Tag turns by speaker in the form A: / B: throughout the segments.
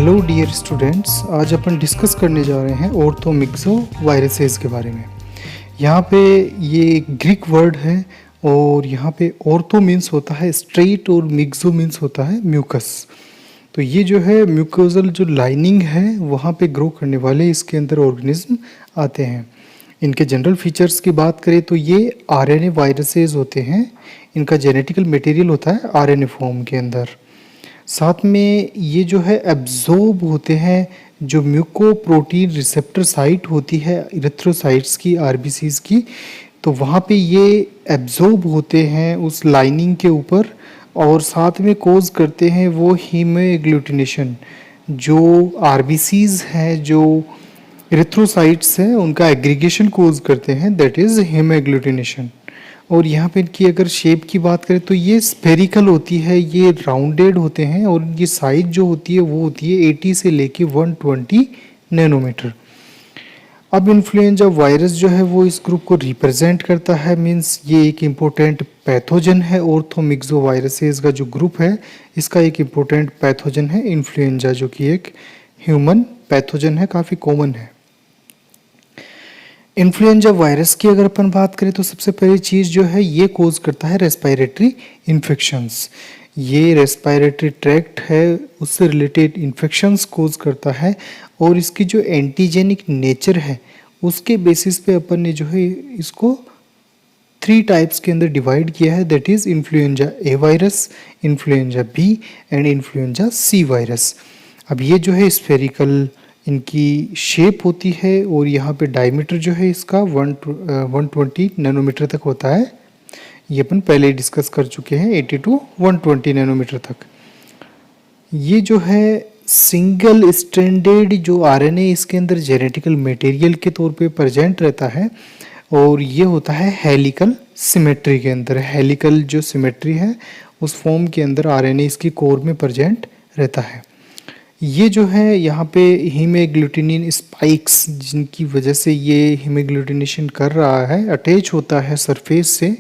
A: Hello dear students, आज अपन discuss करने जा रहे हैं ऑर्थोमिक्सो वायरसेस के बारे में। यहाँ पे ये ग्रीक वर्ड है और यहाँ पे ऑर्थो मीन्स होता है स्ट्रेट और मिक्सो मीन्स होता है म्यूकस। तो ये जो है म्यूकोजल जो लाइनिंग है वहाँ पे ग्रो करने वाले इसके अंदर ऑर्गेनिज्म आते हैं। इनके जनरल फीचर्स की बात करें तो ये आरएनए वायरसेस होते हैं। इनका जेनेटिकल मटेरियल होता है आरएनए फॉर्म के अंदर। साथ में ये जो है एब्जॉर्ब होते हैं, जो म्यूकोप्रोटीन रिसेप्टर साइट होती है इरिथ्रोसाइट्स की, आरबीसीज की, तो वहाँ पे ये एब्जॉर्ब होते हैं उस लाइनिंग के ऊपर और साथ में कोज करते हैं वो हीमोग्लूटिनेशन। जो आरबीसीज हैं, जो इरिथ्रोसाइट्स हैं, उनका एग्रीगेशन कोज करते हैं, दैट इज हीमोग्लूटिनेशन। और यहाँ पे इनकी अगर शेप की बात करें तो ये स्फेरिकल होती है, ये राउंडेड होते हैं और ये साइज जो होती है वो होती है 80 से लेके 120 नैनोमीटर। अब इन्फ्लुएंजा वायरस जो है वो इस ग्रुप को रिप्रेजेंट करता है, मींस ये एक इम्पोर्टेंट पैथोजन है। ऑर्थोमिक्सो वायरसेस का जो ग्रुप है इसका एक इम्पोर्टेंट पैथोजन है इन्फ्लुएंजा, जो कि एक ह्यूमन पैथोजन है, काफ़ी कॉमन है। इन्फ्लुएंजा वायरस की अगर अपन बात करें तो सबसे पहली चीज़ जो है ये कोज करता है रेस्पिरेटरी इन्फेक्शंस। ये रेस्पिरेटरी ट्रैक्ट है उससे रिलेटेड इन्फेक्शंस कोज करता है और इसकी जो एंटीजेनिक नेचर है उसके बेसिस पे अपन ने जो है इसको 3 टाइप्स के अंदर डिवाइड किया है, that is influenza A virus, influenza B and influenza C virus. अब ये जो है स्फेरिकल इनकी शेप होती है और यहाँ पे डायमीटर जो है इसका 120 नैनोमीटर तक होता है। ये अपन पहले ही डिस्कस कर चुके हैं, 80 टू 120 नैनोमीटर तक। ये जो है सिंगल स्ट्रैंडेड जो आरएनए इसके अंदर जेनेटिकल मटेरियल के तौर पे प्रेजेंट रहता है और ये होता है हेलिकल सिमेट्री के अंदर। हेलिकल जो सिमेट्री है उस फॉर्म के अंदर आरएनए इसकी कोर में प्रेजेंट रहता है। ये जो है यहाँ पे हीमोग्लूटिनिन स्पाइक्स, जिनकी वजह से ये हीमोग्लूटिनेशन कर रहा है, अटैच होता है सरफेस से,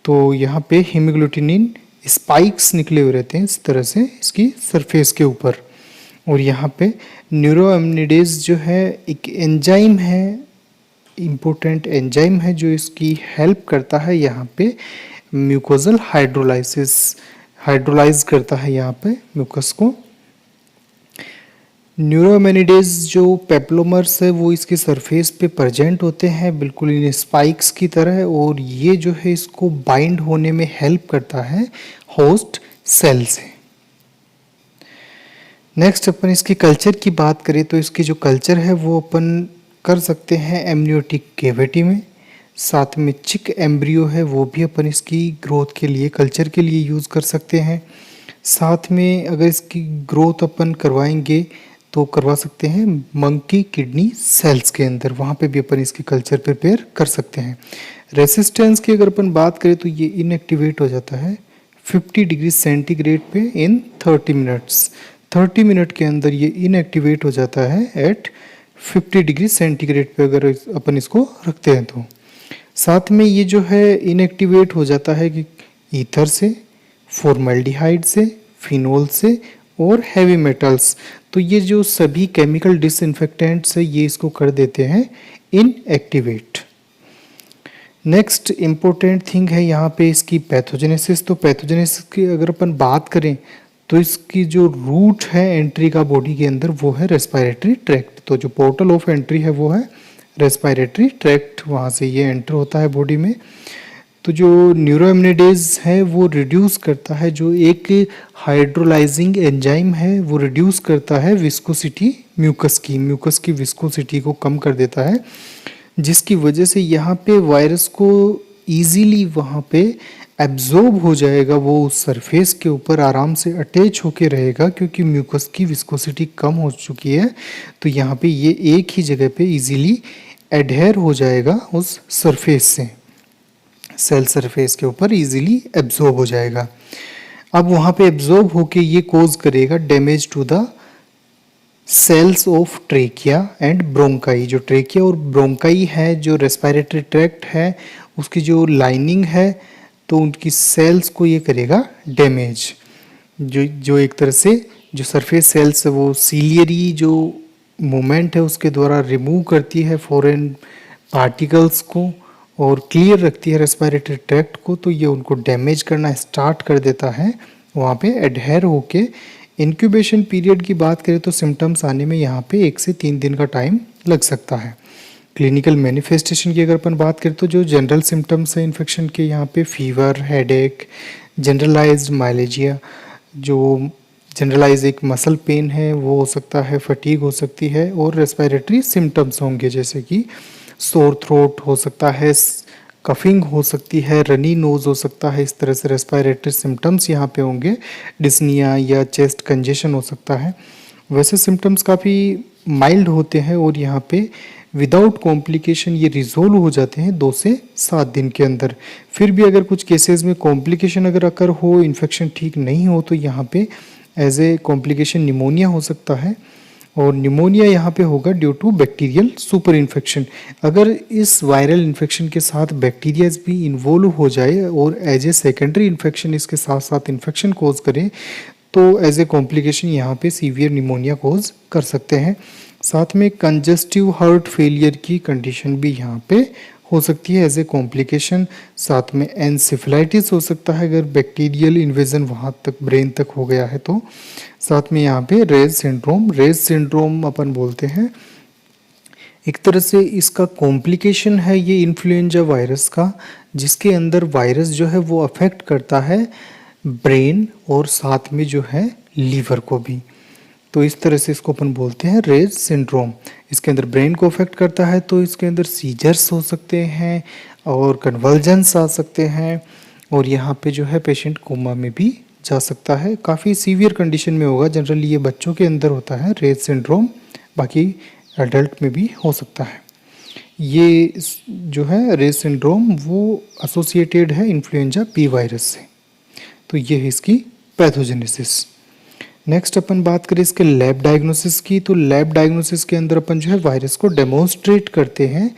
A: तो यहाँ पे हीमोग्लूटिनिन स्पाइक्स निकले हुए रहते हैं इस तरह से इसकी सरफेस के ऊपर। और यहाँ पे न्यूरोएमिनिडेज जो है एक एंजाइम है, इम्पोर्टेंट एंजाइम है, जो इसकी हेल्प करता है यहाँ पे म्यूकोजल हाइड्रोलाइसिस, हाइड्रोलाइज करता है यहाँ पे म्यूकस को। न्यूरोएमिनिडेज जो पेप्लोमर्स है वो इसके सरफेस पे प्रेजेंट होते हैं बिल्कुल इन स्पाइक्स की तरह, और ये जो है इसको बाइंड होने में हेल्प करता है होस्ट सेल से। नेक्स्ट अपन इसकी कल्चर की बात करें तो इसकी जो कल्चर है वो अपन कर सकते हैं एमनियोटिक कैविटी में। साथ में चिक एम्ब्रियो है वो भी अपन इसकी ग्रोथ के लिए, कल्चर के लिए यूज़ कर सकते हैं। साथ में अगर इसकी ग्रोथ अपन करवाएंगे तो करवा सकते हैं मंकी किडनी सेल्स के अंदर, वहाँ पे भी अपन इसकी कल्चर प्रिपेयर कर सकते हैं। रेसिस्टेंस की अगर अपन बात करें तो ये इनएक्टिवेट हो जाता है 50 डिग्री सेंटीग्रेड पे इन 30 मिनट्स। 30 मिनट के अंदर ये इनएक्टिवेट हो जाता है एट 50 डिग्री सेंटीग्रेड पे अगर अपन इसको रखते हैं तो। साथ में ये जो है इनएक्टिवेट हो जाता है कि ईथर से, फॉर्मल्डिहाइड से, फिनोल से और हैवी मेटल्स। तो ये जो सभी केमिकल डिसइंफेक्टेंट्स है ये इसको कर देते हैं इनएक्टिवेट। नेक्स्ट इम्पोर्टेंट थिंग है यहाँ पे इसकी पैथोजेनेसिस। तो पैथोजेनेसिस की अगर अपन बात करें तो इसकी जो रूट है एंट्री का बॉडी के अंदर वो है रेस्पिरेटरी ट्रैक्ट। तो जो पोर्टल ऑफ एंट्री है वो है रेस्पिरेटरी ट्रैक्ट, वहाँ से ये एंटर होता है बॉडी में। तो जो न्यूरोएमिनिडेज है वो रिड्यूस करता है, जो एक हाइड्रोलाइजिंग एंजाइम है वो रिड्यूस करता है विस्कोसिटी म्यूकस की विस्कोसिटी को कम कर देता है, जिसकी वजह से यहाँ पे वायरस को इजीली वहाँ पे एब्जॉर्ब हो जाएगा, वो उस सरफेस के ऊपर आराम से अटैच होके रहेगा क्योंकि म्यूकस की विस्कोसिटी कम हो चुकी है। तो यहाँ पे ये एक ही जगह पे इजीली एडहेयर हो जाएगा उस सरफेस से, सेल सरफेस के ऊपर इजीली एब्जॉर्ब हो जाएगा। अब वहाँ पे एब्जॉर्ब होके ये कोज करेगा damage to the cells of trachea and bronchi. जो ट्रेकिया और ब्रोंकाई है, जो रेस्पिरेटरी ट्रैक्ट है, उसकी जो लाइनिंग है, तो उनकी सेल्स को ये करेगा डैमेज, जो एक तरह से जो सरफेस सेल्स है वो सीलियरी जो मूवमेंट है उसके द्वारा रिमूव करती है फॉरेन पार्टिकल्स को और क्लियर रखती है रेस्पिरेटरी ट्रैक्ट को, तो ये उनको डैमेज करना स्टार्ट कर देता है वहाँ पे एडहेर होके। इंक्यूबेशन पीरियड की बात करें तो सिम्टम्स आने में यहाँ पे 1 से 3 दिन का टाइम लग सकता है। क्लिनिकल मैनिफेस्टेशन की अगर अपन बात करें तो जो जनरल सिम्टम्स है इन्फेक्शन के यहाँ पे फीवर, हेडेक, जनरलाइज्ड माइलेजिया, जो जनरलाइज एक मसल पेन है वो हो सकता है, फटीग हो सकती है और रेस्पिरेटरी सिम्टम्स होंगे जैसे कि सोर थ्रोट हो सकता है, कफिंग हो सकती है, रनी नोज हो सकता है। इस तरह से रेस्पिरेटरी सिम्टम्स यहाँ पे होंगे। डिस्निया या चेस्ट कंजेशन हो सकता है। वैसे सिम्टम्स काफ़ी माइल्ड होते हैं और यहाँ पे विदाउट कॉम्प्लिकेशन ये रिजोल्व हो जाते हैं 2 से 7 दिन के अंदर। फिर भी अगर कुछ केसेस में कॉम्प्लिकेशन अगर अकर हो, इन्फेक्शन ठीक नहीं हो, तो यहाँ पे एज ए कॉम्प्लिकेशन निमोनिया हो सकता है और निमोनिया यहाँ पे होगा due to bacterial super infection. अगर इस वायरल इन्फेक्शन के साथ बैक्टीरियाज भी इन्वॉल्व हो जाए और एज ए सेकेंडरी इन्फेक्शन इसके साथ साथ इन्फेक्शन कोज करे तो एज ए कॉम्प्लिकेशन यहाँ पे सीवियर निमोनिया कोज कर सकते हैं। साथ में कंजस्टिव हार्ट फेलियर की कंडीशन भी यहाँ पे हो सकती है एज ए कॉम्प्लिकेशन। साथ में एनसेफेलाइटिस हो सकता है अगर बैक्टीरियल इन्वेजन वहाँ तक ब्रेन तक हो गया है तो। साथ में यहाँ पे रेज सिंड्रोम अपन बोलते हैं, एक तरह से इसका कॉम्प्लिकेशन है ये इन्फ्लुएंजा वायरस का, जिसके अंदर वायरस जो है वो अफेक्ट करता है ब्रेन और साथ में जो है लीवर को भी। तो इस तरह से इसको अपन बोलते हैं रेज सिंड्रोम। इसके अंदर ब्रेन को अफेक्ट करता है तो इसके अंदर सीजर्स हो सकते हैं और कन्वर्जेंस आ सकते हैं और यहाँ पे जो है पेशेंट कोमा में भी जा सकता है। काफ़ी सीवियर कंडीशन में होगा। जनरली ये बच्चों के अंदर होता है रेज सिंड्रोम, बाकी एडल्ट में भी हो सकता है। ये जो है रेज सिंड्रोम वो एसोसिएटेड है इन्फ्लुएंजा बी वायरस से। तो ये है इसकी पैथोजेनेसिस। नेक्स्ट अपन बात करें इसके लैब डायग्नोसिस की, तो लैब डायग्नोसिस के अंदर अपन जो है वायरस को डेमोन्स्ट्रेट करते हैं,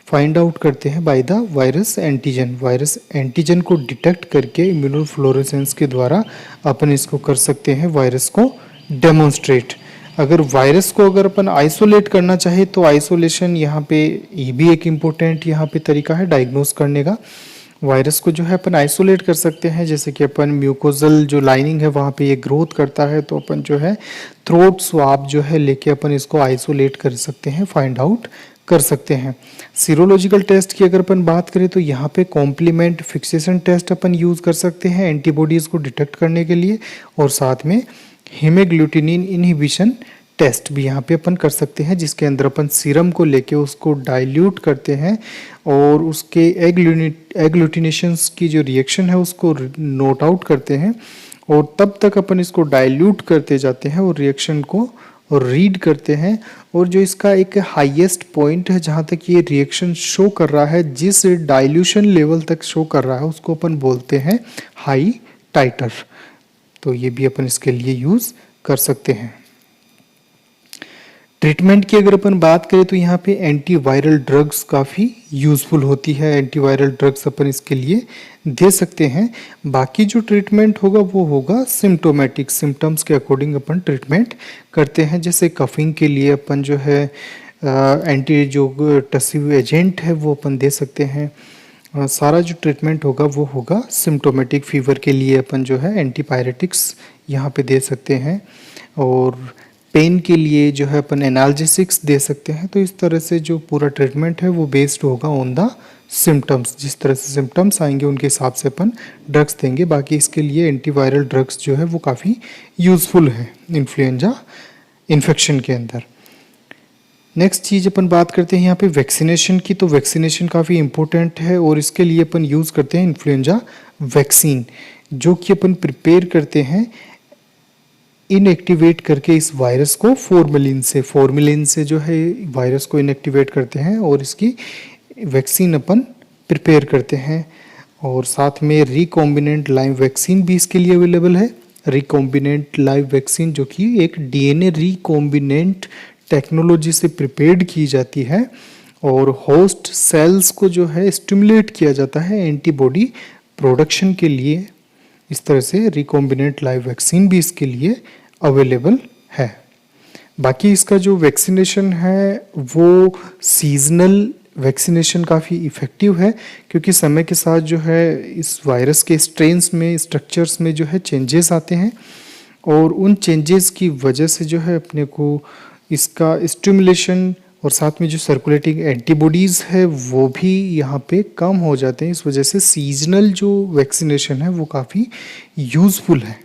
A: फाइंड आउट करते हैं by the virus antigen. Virus antigen को डिटेक्ट करके इम्यूनोफ्लोरेसेंस के द्वारा अपन इसको कर सकते हैं वायरस को डेमोन्स्ट्रेट। अगर वायरस को अगर अपन आइसोलेट करना चाहे तो आइसोलेशन यहाँ पे ये भी एक इम्पोर्टेंट यहाँ पे तरीका है डायग्नोस करने का। वायरस को जो है अपन आइसोलेट कर सकते हैं, जैसे कि अपन म्यूकोजल जो लाइनिंग है वहाँ पे ये ग्रोथ करता है तो अपन जो है थ्रोट स्वाब जो है लेके अपन इसको आइसोलेट कर सकते हैं, फाइंड आउट कर सकते हैं। सीरोलॉजिकल टेस्ट की अगर अपन बात करें तो यहाँ पे कॉम्प्लीमेंट फिक्सेशन टेस्ट अपन यूज़ कर सकते हैं एंटीबॉडीज़ को डिटेक्ट करने के लिए, और साथ में हीमोग्लूटिनिन इनहिबिशन टेस्ट भी यहाँ पे अपन कर सकते हैं, जिसके अंदर अपन सीरम को लेके उसको डाइल्यूट करते हैं और उसके एग्लूटिनेशंस की जो रिएक्शन है उसको नोट आउट करते हैं और तब तक अपन इसको डाइल्यूट करते जाते हैं और रिएक्शन को रीड करते हैं। और जो इसका एक हाईएस्ट पॉइंट है जहाँ तक ये रिएक्शन शो कर रहा है, जिस डाइल्यूशन लेवल तक शो कर रहा है उसको अपन बोलते हैं हाई टाइटर। तो ये भी अपन इसके लिए यूज़ कर सकते हैं। ट्रीटमेंट की अगर अपन बात करें तो यहाँ पे एंटीवायरल ड्रग्स काफ़ी यूज़फुल होती है। एंटीवायरल ड्रग्स अपन इसके लिए दे सकते हैं। बाकी जो ट्रीटमेंट होगा वो होगा सिम्टोमेटिक, सिम्टम्स के अकॉर्डिंग अपन ट्रीटमेंट करते हैं। जैसे कफिंग के लिए अपन जो है एंटी जो टसिव एजेंट है वो अपन दे सकते हैं। सारा जो ट्रीटमेंट होगा वो होगा सिम्टोमेटिक। फीवर के लिए अपन जो है एंटीपायरेटिक्स यहाँ पे दे सकते हैं और पेन के लिए जो है अपन एनाल्जेसिक्स दे सकते हैं। तो इस तरह से जो पूरा ट्रीटमेंट है वो बेस्ड होगा ऑन द सिम्टम्स। जिस तरह से सिम्टम्स आएंगे उनके हिसाब से अपन ड्रग्स देंगे। बाकी इसके लिए एंटीवायरल ड्रग्स जो है वो काफ़ी यूज़फुल है इन्फ्लुएंजा इन्फेक्शन के अंदर। नेक्स्ट चीज़ अपन बात करते हैं यहाँ पे वैक्सीनेशन की। तो वैक्सीनेशन काफ़ी इंपॉर्टेंट है और इसके लिए अपन यूज़ करते हैं इन्फ्लुएंजा वैक्सीन, जो कि अपन प्रिपेयर करते हैं इनएक्टिवेट करके इस वायरस को फॉर्मेलिन से जो है वायरस को इनएक्टिवेट करते हैं और इसकी वैक्सीन अपन प्रिपेयर करते हैं। और साथ में रिकॉम्बिनेंट लाइव वैक्सीन भी इसके लिए अवेलेबल है। रिकॉम्बिनेंट लाइव वैक्सीन जो कि एक डीएनए रिकॉम्बिनेंट टेक्नोलॉजी से प्रिपेयर्ड की जाती है और होस्ट सेल्स को जो है स्टिमुलेट किया जाता है एंटीबॉडी प्रोडक्शन के लिए। इस तरह से रिकॉम्बिनेंट लाइव वैक्सीन भी इसके लिए अवेलेबल है। बाकी इसका जो वैक्सीनेशन है वो सीजनल वैक्सीनेशन काफ़ी इफ़ेक्टिव है, क्योंकि समय के साथ जो है इस वायरस के स्ट्रेन्स में, स्ट्रक्चर्स में जो है चेंजेस आते हैं, और उन चेंजेस की वजह से जो है अपने को इसका स्टिमुलेशन और साथ में जो सर्कुलेटिंग एंटीबॉडीज़ है वो भी यहाँ पे कम हो जाते हैं। इस वजह से सीजनल जो वैक्सीनेशन है वो काफ़ी यूज़फुल है।